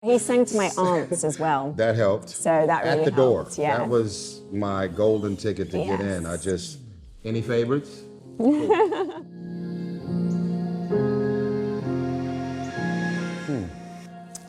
He sang to my aunts as well. That helped. So that really At the door. helped, yeah. That was my golden ticket to get in. Any favorites? Oh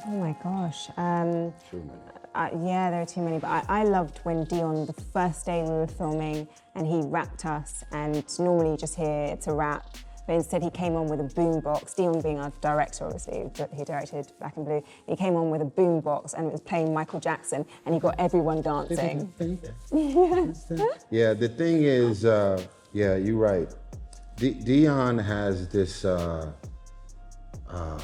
my gosh. Yeah, there are too many, but I loved when Dion, the first day we were filming, and he rapped us, and normally you just hear it's a rap, but instead he came on with a boombox. Dion being our director, obviously, he directed Black and Blue. He came on with a boombox and it was playing Michael Jackson, and he got everyone dancing. Yeah, the thing is, yeah, you're right. Dion has this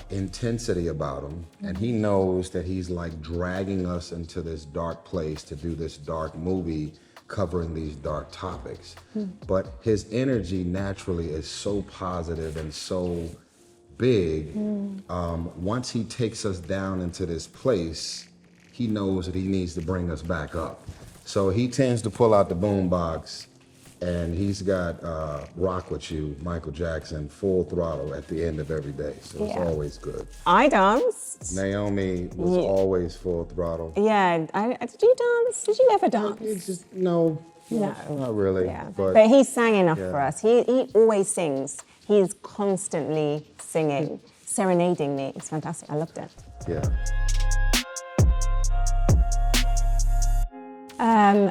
intensity about him, and he knows that he's like dragging us into this dark place to do this dark movie covering these dark topics. But his energy naturally is so positive and so big. Once he takes us down into this place, he knows that he needs to bring us back up. So he tends to pull out the boombox, and he's got Rock With You, Michael Jackson, full throttle at the end of every day. So it's always good. I danced. Naomie was always full throttle. Yeah, did you dance? Did you ever dance? No, not really. Yeah. But he sang enough for us. He always sings. He is constantly singing, serenading me. It's fantastic. I loved it. Yeah.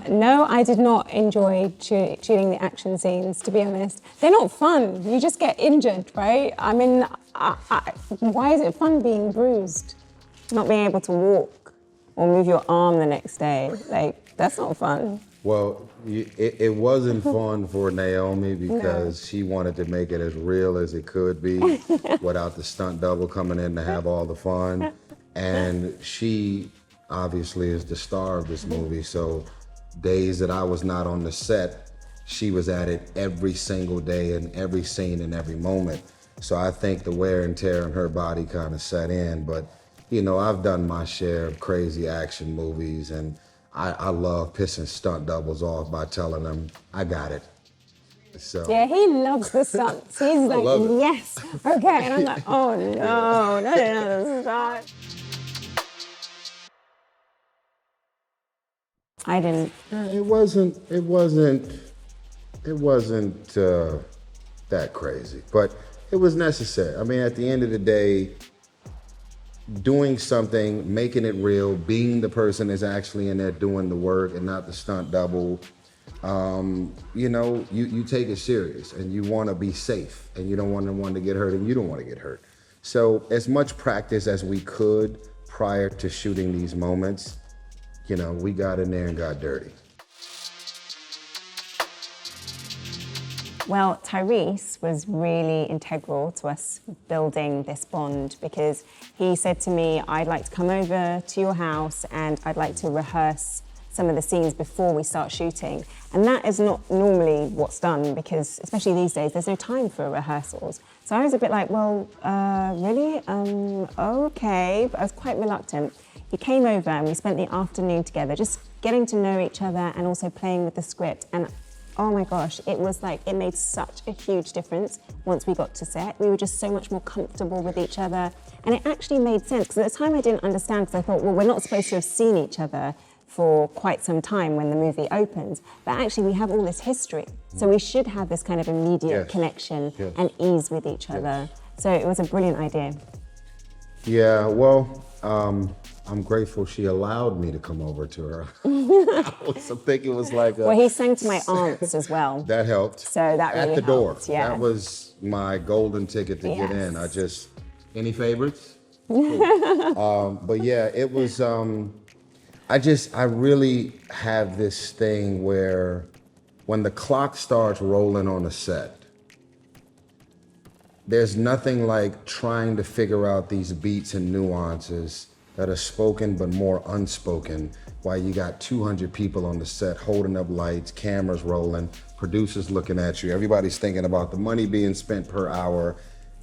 No, I did not enjoy shooting the action scenes, to be honest. They're not fun. You just get injured, right? I mean, why is it fun being bruised? Not being able to walk or move your arm the next day. Like, that's not fun. Well, it wasn't fun for Naomie because she wanted to make it as real as it could be without the stunt double coming in to have all the fun. And she obviously is the star of this movie, so days that I was not on the set, she was at it every single day in every scene and every moment. So I think the wear and tear on her body kind of set in, but you know, I've done my share of crazy action movies, and I love pissing stunt doubles off by telling them, I got it. So. Yeah, he loves the stunts. He's like, yes, okay. And I'm like, oh no, stop. I didn't. It wasn't that crazy, but it was necessary. I mean, at the end of the day, doing something, making it real, being the person that's actually in there doing the work and not the stunt double, you know, you take it serious and you want to be safe and you don't want anyone to get hurt and you don't want to get hurt. So as much practice as we could prior to shooting these moments, you know, we got in there and got dirty. Well, Tyrese was really integral to us building this bond because he said to me, I'd like to come over to your house and I'd like to rehearse some of the scenes before we start shooting. And that is not normally what's done because, especially these days, there's no time for rehearsals. So I was a bit like, well, really? Okay. But I was quite reluctant. He came over and we spent the afternoon together, just getting to know each other and also playing with the script. And oh my gosh, it was like, it made such a huge difference once we got to set. We were just so much more comfortable with each other. And it actually made sense, because at the time I didn't understand, because I thought, well, we're not supposed to have seen each other for quite some time when the movie opens. But actually we have all this history. So we should have this kind of immediate connection and ease with each other. So it was a brilliant idea. Yeah, well, I'm grateful she allowed me to come over to her. I think it was like well, he sang to my aunts as well. That helped. So that really helped. At the door. Yeah. That was my golden ticket to get in. Any favorites? Cool. But yeah, it was, I really have this thing where when the clock starts rolling on a set, there's nothing like trying to figure out these beats and nuances that are spoken but more unspoken while you got 200 people on the set holding up lights, cameras rolling, producers looking at you, everybody's thinking about the money being spent per hour.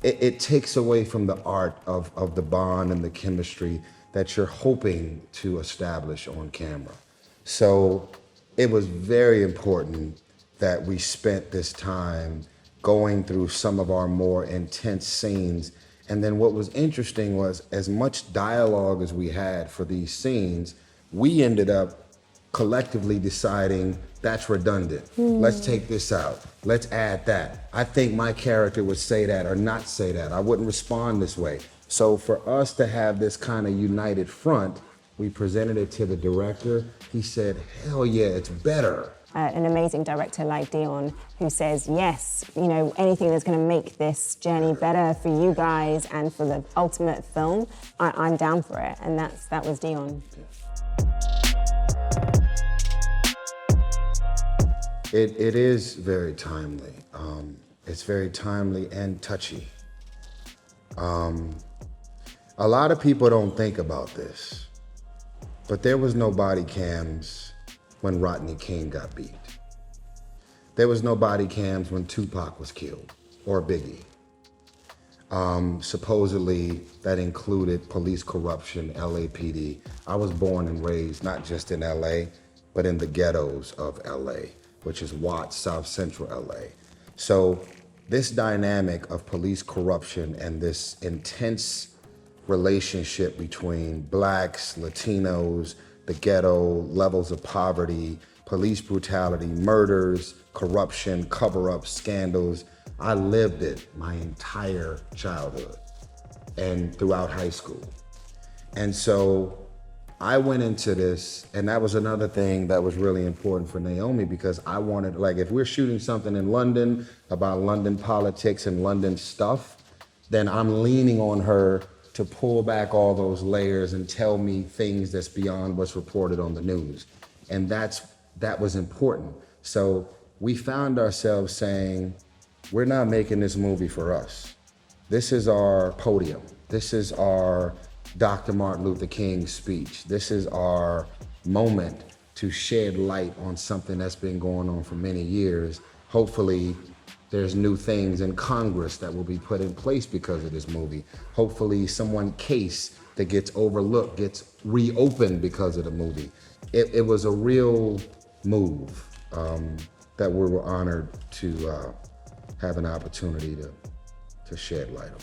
It takes away from the art of the bond and the chemistry that you're hoping to establish on camera. So it was very important that we spent this time going through some of our more intense scenes And then what was interesting was as much dialogue as we had for these scenes, we ended up collectively deciding that's redundant. Let's take this out. Let's add that. I think my character would say that or not say that. I wouldn't respond this way. So for us to have this kind of united front, we presented it to the director. He said, hell yeah, it's better. An amazing director like Dion who says, yes, you know, anything that's going to make this journey better for you guys and for the ultimate film, I'm down for it. And that was Dion. It is very timely. It's very timely and touchy. A lot of people don't think about this, but there was no body cams when Rodney King got beat. There was no body cams when Tupac was killed, or Biggie. Supposedly, that included police corruption, LAPD. I was born and raised not just in LA, but in the ghettos of LA, which is Watts, South Central LA. So this dynamic of police corruption and this intense relationship between Blacks, Latinos, the ghetto, levels of poverty, police brutality, murders, corruption, cover-ups, scandals. I lived it my entire childhood and throughout high school. And so I went into this, and that was another thing that was really important for Naomie, because I wanted, like, if we're shooting something in London about London politics and London stuff, then I'm leaning on her to pull back all those layers and tell me things that's beyond what's reported on the news. And that was important. So we found ourselves saying, we're not making this movie for us. This is our podium. This is our Dr. Martin Luther King speech. This is our moment to shed light on something that's been going on for many years. Hopefully, there's new things in Congress that will be put in place because of this movie. Hopefully, someone's case that gets overlooked gets reopened because of the movie. It was a real move that we were honored to have an opportunity to shed light on.